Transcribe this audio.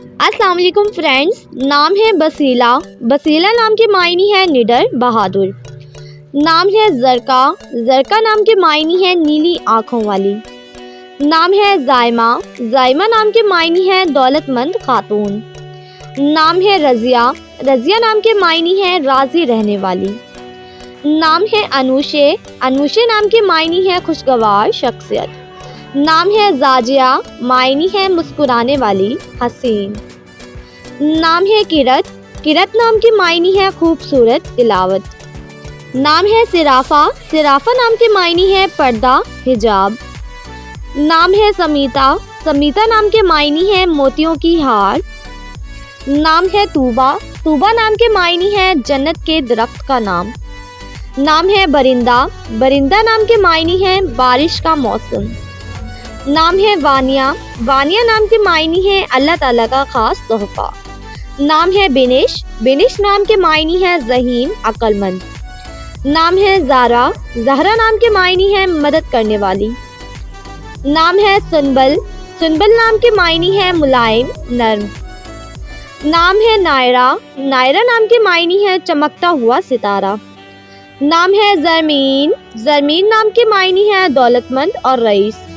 अस्सलाम वालेकुम फ्रेंड्स। नाम है बसीला। बसीला नाम के मायने है निडर बहादुर। नाम है ज़रका। ज़रका नाम के मायने है नीली आँखों वाली। नाम है ज़ायमा। ज़ायमा नाम के मायने है दौलतमंद खातून। नाम है रज़िया। रज़िया नाम के मायने है राज़ी रहने वाली। नाम है अनूशे। अनूशे नाम के मायने है खुशगवार शख्सियत। नाम है ज़ाजिया। मायने है मुस्कुराने वाली हसीन। नाम है किरत। किरत नाम के मायने है खूबसूरत तिलावत। नाम है सिराफा। सिराफा नाम के मायने है पर्दा हिजाब। नाम है समीता। समीता नाम के मायने है मोतियों की हार। नाम है तूबा। तूबा नाम के मायने है जन्नत के दरख्त का नाम। नाम है बरिंदा। बरिंदा नाम के मायने है बारिश का मौसम। नाम है वानिया। वानिया नाम के मायने है अल्लाह ताला का खास तोहफा। नाम है बिनिश। बिनिश नाम के मायने है ज़हीन अक्लमंद। नाम है ज़ारा। ज़हरा नाम के मायने है मदद करने वाली। नाम है सुनबल। सुनबल नाम के मायने है मुलायम नर्म। नाम है नायरा। नायरा नाम के मायने है चमकता हुआ सितारा। नाम है ज़रमीन। ज़रमीन नाम के मायने है दौलतमंद और रईस।